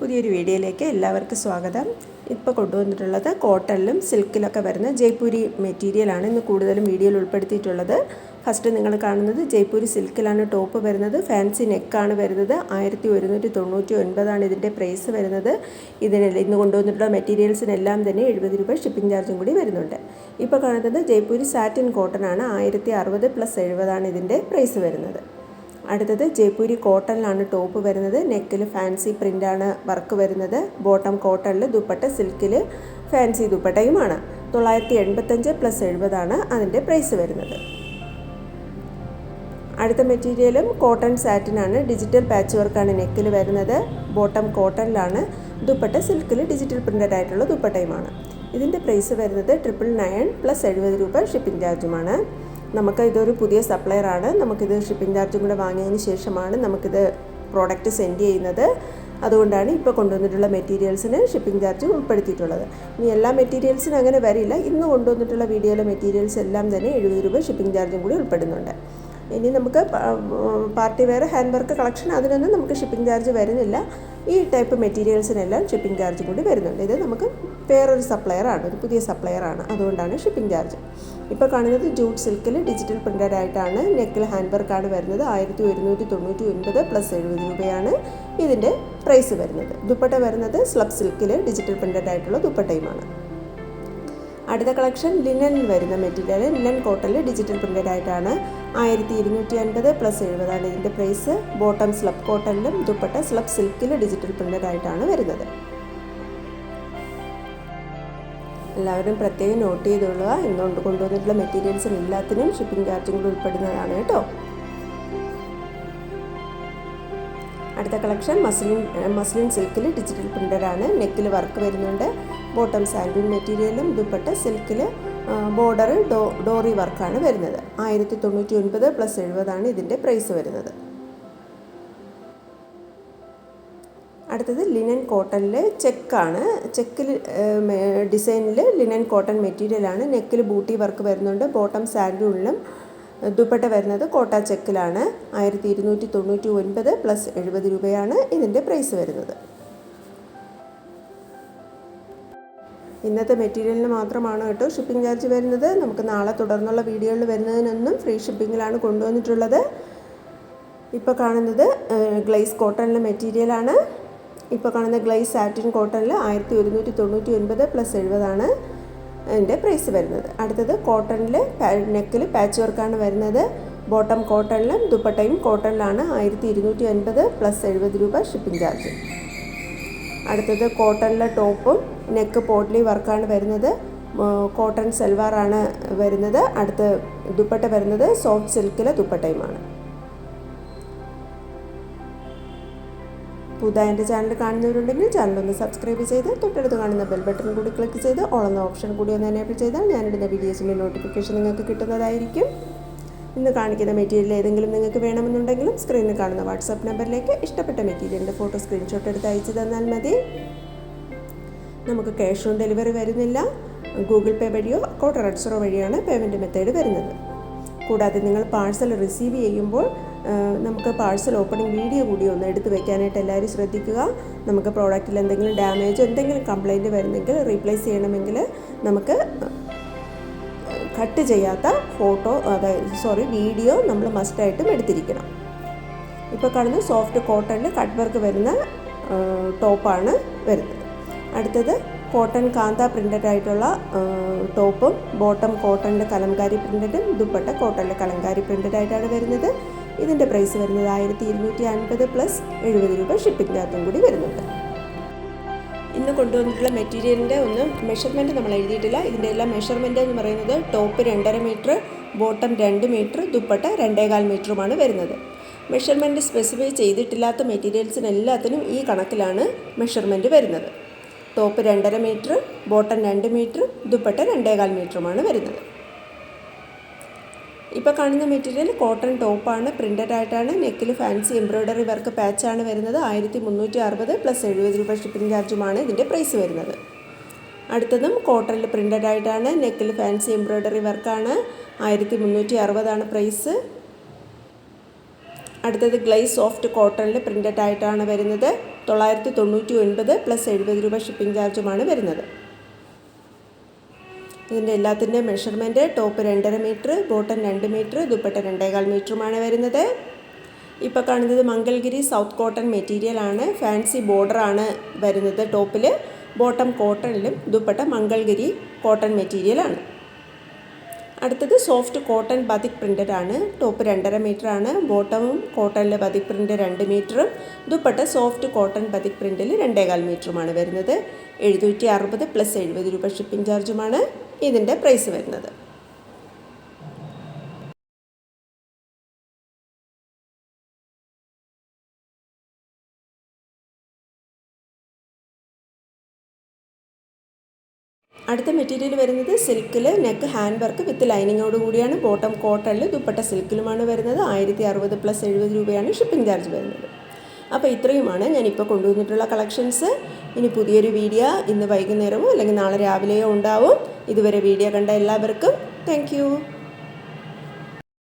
പുതിയൊരു വീഡിയോയിലേക്ക് എല്ലാവർക്കും സ്വാഗതം. ഇപ്പോൾ കൊണ്ടുവന്നിട്ടുള്ളത് കോട്ടണിലും സിൽക്കിലൊക്കെ വരുന്ന ജയ്പൂരി മെറ്റീരിയലാണ് ഇന്ന് കൂടുതലും വീഡിയോയിൽ ഉൾപ്പെടുത്തിയിട്ടുള്ളത്. ഫസ്റ്റ് നിങ്ങൾ കാണുന്നത് ജയ്പൂരി സിൽക്കിലാണ് ടോപ്പ് വരുന്നത്. ഫാൻസി നെക്കാണ് വരുന്നത്. 1199 ഇതിൻ്റെ പ്രൈസ് വരുന്നത്. ഇന്ന് കൊണ്ടുവന്നിട്ടുള്ള മെറ്റീരിയൽസിനെല്ലാം തന്നെ 70 രൂപ ഷിപ്പിംഗ് ചാർജും കൂടി വരുന്നുണ്ട്. ഇപ്പോൾ കാണുന്നത് ജയ്പൂരി സാറ്റിൻ കോട്ടൺ ആണ്. 1060 + 70 ഇതിൻ്റെ പ്രൈസ് വരുന്നത്. അടുത്തത് ജയ്പൂരി കോട്ടണിലാണ് ടോപ്പ് വരുന്നത്. നെക്കിൽ ഫാൻസി പ്രിൻ്റാണ് വർക്ക് വരുന്നത്. ബോട്ടം കോട്ടണിൽ, ദുപ്പട്ട സിൽക്കിൽ ഫാൻസി ദുപ്പട്ടയുമാണ്. 985 + 70 അതിൻ്റെ പ്രൈസ് വരുന്നത്. അടുത്ത മെറ്റീരിയലും കോട്ടൺ സാറ്റിനാണ്. ഡിജിറ്റൽ പാച്ച് വർക്കാണ് നെക്കിൽ വരുന്നത്. ബോട്ടം കോട്ടണിലാണ്, ദുപ്പട്ട സിൽക്കിൽ ഡിജിറ്റൽ പ്രിൻ്റഡ് ആയിട്ടുള്ള ദുപ്പട്ടയുമാണ്. ഇതിൻ്റെ പ്രൈസ് വരുന്നത് 999 + 70 രൂപ ഷിപ്പിംഗ് ചാർജുമാണ്. നമുക്ക് ഇതൊരു പുതിയ സപ്ലയറാണ്. നമുക്കിത് ഷിപ്പിംഗ് ചാർജും കൂടെ വാങ്ങിയതിന് ശേഷമാണ് നമുക്കിത് പ്രോഡക്റ്റ് സെൻഡ് ചെയ്യുന്നത്. അതുകൊണ്ടാണ് ഇപ്പോൾ കൊണ്ടുവന്നിട്ടുള്ള മെറ്റീരിയൽസിന് ഷിപ്പിംഗ് ചാർജ് ഉൾപ്പെടുത്തിയിട്ടുള്ളത്. ഇനി എല്ലാ മെറ്റീരിയൽസിനും അങ്ങനെ വരില്ല. ഇന്ന് കൊണ്ടുവന്നിട്ടുള്ള വീഡിയോയിലെ മെറ്റീരിയൽസ് എല്ലാം തന്നെ 70 രൂപ ഷിപ്പിംഗ് ചാർജും കൂടി ഉൾപ്പെടുന്നുണ്ട്. ഇനി നമുക്ക് party wear hand work collection അതിനൊന്നും നമുക്ക് ഷിപ്പിംഗ് ചാർജ് വരുന്നില്ല. ഈ ടൈപ്പ് മെറ്റീരിയൽസിനെല്ലാം ഷിപ്പിംഗ് ചാർജും കൂടി വരുന്നുണ്ട്. ഇത് നമുക്ക് വേറൊരു സപ്ലയറാണ്, ഒരു പുതിയ സപ്ലയറാണ്. അതുകൊണ്ടാണ് ഷിപ്പിംഗ് ചാർജ്. ഇപ്പോൾ കാണുന്നത് ജൂട്ട് സിൽക്കിൽ ഡിജിറ്റൽ പ്രിൻ്റഡ് ആയിട്ടാണ്. നെക്കിൽ ഹാൻഡ് വർക്കാണ് വരുന്നത്. 1199 + 70 രൂപയാണ് ഇതിൻ്റെ പ്രൈസ് വരുന്നത്. ദുപ്പട്ട വരുന്നത് സ്ലബ് സിൽക്കിൽ ഡിജിറ്റൽ പ്രിൻ്റഡ് ആയിട്ടുള്ള ദുപ്പട്ടയുമാണ്. അടുത്ത കളക്ഷൻ ലിനനിൽ വരുന്ന മെറ്റീരിയൽ. ലിനൻ കോട്ടണിൽ ഡിജിറ്റൽ പ്രിൻ്റഡ് ആയിട്ടാണ്. 1250 + 70 ഇതിൻ്റെ പ്രൈസ്. ബോട്ടം സ്ലബ് കോട്ടണിലും ദുപ്പട്ട സ്ലബ് സിൽക്കിൽ ഡിജിറ്റൽ പ്രിൻ്റഡ് ആയിട്ടാണ് വരുന്നത്. എല്ലാവരും പ്രത്യേകം നോട്ട് ചെയ്തുകൊള്ളുക. ഇന്നുകൊണ്ട് കൊണ്ടുവന്നിട്ടുള്ള മെറ്റീരിയൽസിന് എല്ലാത്തിനും ഷിപ്പിംഗ് ചാർജും കൂടി ഉൾപ്പെടുന്നതാണ് കേട്ടോ. അടുത്ത കളക്ഷൻ മസ്ലിൻ സിൽക്കിൽ ഡിജിറ്റൽ പ്രിൻ്റഡ് ആണ്. നെക്കിൽ വർക്ക് വരുന്നുണ്ട്. ബോട്ടം സാൻഡൂൺ മെറ്റീരിയലും ദുപ്പട്ട സിൽക്കിൽ ബോർഡർ ഡോറി വർക്കാണ് വരുന്നത്. 1099 + 70 ഇതിൻ്റെ പ്രൈസ് വരുന്നത്. അടുത്തത് ലിനൻ കോട്ടണിൽ ചെക്കാണ്. ചെക്കിൽ ഡിസൈനിൽ ലിനൻ കോട്ടൺ മെറ്റീരിയലാണ്. നെക്കിൽ ബൂട്ടി വർക്ക് വരുന്നുണ്ട്. ബോട്ടം സാൻഡൂണിലും ദുപ്പട്ട വരുന്നത് കോട്ട ചെക്കിലാണ്. 1299 + 70 രൂപയാണ് ഇതിൻ്റെ പ്രൈസ് വരുന്നത്. ഇന്നത്തെ മെറ്റീരിയലിന് മാത്രമാണ് കേട്ടോ ഷിപ്പിംഗ് ചാർജ് വരുന്നത്. നമുക്ക് നാളെ തുടർന്നുള്ള വീഡിയോയിൽ വരുന്നതിനൊന്നും ഫ്രീ ഷിപ്പിങ്ങിലാണ് കൊണ്ടുവന്നിട്ടുള്ളത്. ഇപ്പോൾ കാണുന്നത് ഗ്ലേസ് കോട്ടണിലെ മെറ്റീരിയലാണ്. ഇപ്പോൾ കാണുന്ന ഗ്ലേസ് സാറ്റിൻ കോട്ടണിൽ 1199 + 70 അതിൻ്റെ പ്രൈസ് വരുന്നത്. അടുത്തത് കോട്ടണിൽ നെക്കിൽ പാച്ച് വർക്കാണ് വരുന്നത്. ബോട്ടം കോട്ടണിലും ദുപ്പട്ടയും കോട്ടണിലാണ്. 1250 + 70 രൂപ ഷിപ്പിംഗ് ചാർജ്. അടുത്തത് കോട്ടണിലെ ടോപ്പും നെക്ക് പോട്ട്ലി വർക്കാണ് വരുന്നത്. കോട്ടൺ സൽവാറാണ് വരുന്നത്. അടുത്ത് ദുപ്പട്ട വരുന്നത് സോഫ്റ്റ് സിൽക്കിലെ ദുപ്പട്ടയുമാണ്. പുതുതായി എൻ്റെ ചാനൽ കാണുന്നവരുണ്ടെങ്കിൽ ചാനലൊന്ന് സബ്സ്ക്രൈബ് ചെയ്ത് തൊട്ടടുത്ത് കാണുന്ന ബെൽ ബട്ടൺ കൂടി ക്ലിക്ക് ചെയ്ത് ഓൾ എന്ന ഓപ്ഷൻ കൂടി ഒന്ന് എനേബിൾ ചെയ്താൽ ഞാനിടുന്ന വീഡിയോസിൻ്റെ നോട്ടിഫിക്കേഷൻ നിങ്ങൾക്ക് കിട്ടുന്നതായിരിക്കും. ഇന്ന് കാണിക്കുന്ന മെറ്റീരിയൽ ഏതെങ്കിലും നിങ്ങൾക്ക് വേണമെന്നുണ്ടെങ്കിലും സ്ക്രീനിൽ കാണുന്ന വാട്സാപ്പ് നമ്പറിലേക്ക് ഇഷ്ടപ്പെട്ട മെറ്റീരിയലിൻ്റെ ഫോട്ടോ സ്ക്രീൻഷോട്ട് എടുത്ത് അയച്ചു തന്നാൽ മതി. നമുക്ക് ക്യാഷ് ഓൺ ഡെലിവറി വരുന്നില്ല. ഗൂഗിൾ പേ വഴിയോ അക്കൗണ്ട് ട്രാൻസ്ഫറോ വഴിയാണ് പേയ്മെൻറ്റ് മെത്തേഡ് വരുന്നത്. കൂടാതെ നിങ്ങൾ പാഴ്സൽ റിസീവ് ചെയ്യുമ്പോൾ നമുക്ക് പാഴ്സൽ ഓപ്പണിംഗ് വീഡിയോ കൂടി ഒന്ന് എടുത്ത് വെക്കാനായിട്ട് എല്ലാവരും ശ്രദ്ധിക്കുക. നമുക്ക് പ്രോഡക്റ്റിൽ എന്തെങ്കിലും ഡാമേജോ എന്തെങ്കിലും കംപ്ലൈൻറ്റ് വരുന്നെങ്കിൽ റീപ്ലേസ് ചെയ്യണമെങ്കിൽ നമുക്ക് കട്ട് ചെയ്യാത്ത വീഡിയോ നമ്മൾ മസ്റ്റായിട്ടും എടുത്തിരിക്കണം. ഇപ്പോൾ കാണുന്ന സോഫ്റ്റ് കോട്ടണിൽ കട്ട് വർക്ക് വരുന്ന ടോപ്പാണ് വരുന്നത്. അടുത്തത് കോട്ടൺ കാന്ത പ്രിൻ്റഡ് ആയിട്ടുള്ള ടോപ്പും ബോട്ടം കോട്ടണിൽ കലംകാരി പ്രിൻ്റഡും ദുപ്പട്ട കോട്ടണിൽ കലംകാരി പ്രിൻ്റഡ് ആയിട്ടാണ് വരുന്നത്. ഇതിൻ്റെ പ്രൈസ് വരുന്നത് 1250 + 70 രൂപ ഷിപ്പിംഗ് ചാർജും കൂടി വരുന്നുണ്ട്. ഇന്ന് കൊണ്ടുവന്നിട്ടുള്ള മെറ്റീരിയലിൻ്റെ ഒന്നും മെഷർമെൻറ്റ് നമ്മൾ എഴുതിയിട്ടില്ല. ഇതിൻ്റെ എല്ലാം മെഷർമെൻറ്റ് എന്ന് പറയുന്നത് top 2.5 metre, bottom 2 metre, dupatta 2.25 മീറ്ററുമാണ് വരുന്നത്. മെഷർമെൻറ്റ് സ്പെസിഫൈ ചെയ്തിട്ടില്ലാത്ത മെറ്റീരിയൽസിന് എല്ലാത്തിനും ഈ കണക്കിലാണ് മെഷർമെൻറ്റ് വരുന്നത്. Top 2.5 metre, bottom 2 metre, dupatta 2.25 മീറ്ററുമാണ് വരുന്നത്. ഇപ്പോൾ കാണുന്ന മെറ്റീരിയൽ കോട്ടൺ ടോപ്പാണ്. പ്രിൻ്റഡ് ആയിട്ടാണ്. നെക്കിൽ ഫാൻസി എംബ്രോയ്ഡറി വർക്ക് പാച്ചാണ് വരുന്നത്. 1360 + 70 രൂപ ഷിപ്പിംഗ് ചാർജുമാണ് ഇതിൻ്റെ പ്രൈസ് വരുന്നത്. അടുത്തതും കോട്ടണിൽ പ്രിൻ്റഡ് ആയിട്ടാണ്. നെക്കിൽ ഫാൻസി എംബ്രോയ്ഡറി വർക്കാണ്. 1360 പ്രൈസ്. അടുത്തത് ഗ്ലേസ് സോഫ്റ്റ് കോട്ടണിൽ പ്രിൻ്റഡ് ആയിട്ടാണ് വരുന്നത്. 999 പ്ലസ് 70 രൂപ ഷിപ്പിംഗ് ചാർജുമാണ് വരുന്നത്. ഇതിൻ്റെ എല്ലാത്തിൻ്റെ measurement top 2.5 metre, bottom 2 metre, dupatta 2.25 മീറ്ററുമാണ് വരുന്നത്. ഇപ്പോൾ കാണുന്നത് മംഗൾഗിരി സൗത്ത് കോട്ടൺ മെറ്റീരിയലാണ്. ഫാൻസി ബോർഡറാണ് വരുന്നത് ടോപ്പിൽ. ബോട്ടം കോട്ടണിലും ദുപ്പട്ട മംഗൾഗിരി കോട്ടൺ മെറ്റീരിയലാണ്. അടുത്തത് സോഫ്റ്റ് കോട്ടൺ ബതിക് പ്രിൻ്റഡ് ആണ്. ടോപ്പ് 2.5 മീറ്ററാണ്. ബോട്ടവും കോട്ടണിലെ ബതിക് പ്രിൻ്റ് 2 മീറ്ററും, ദുപ്പട്ട സോഫ്റ്റ് കോട്ടൺ ബതിക് പ്രിൻ്റിൽ 2.25 മീറ്ററുമാണ് വരുന്നത്. 760 പ്ലസ് 70 രൂപ ഷിപ്പിംഗ് ചാർജുമാണ് ഇതിൻ്റെ പ്രൈസ് വരുന്നത്. അടുത്ത മെറ്റീരിയൽ വരുന്നത് സിൽക്കിൽ നെക്ക് ഹാൻഡ് വർക്ക് വിത്ത് ലൈനിങ്ങോട് കൂടിയാണ്. ബോട്ടം കോട്ടണിൽ ദുപ്പട്ട സിൽക്കിലുമാണ് വരുന്നത്. 1060 പ്ലസ് 70 രൂപയാണ് ഷിപ്പിംഗ് ചാർജ് വരുന്നത്. അപ്പോൾ ഇത്രയുമാണ് ഞാനിപ്പോൾ കൊണ്ടുവന്നിട്ടുള്ള കളക്ഷൻസ്. ഇനി പുതിയൊരു വീഡിയോ ഇന്ന് വൈകുന്നേരമോ അല്ലെങ്കിൽ നാളെ രാവിലെയോ ഉണ്ടാവും. ഇതുവരെ വീഡിയോ കണ്ട എല്ലാവർക്കും താങ്ക് യു.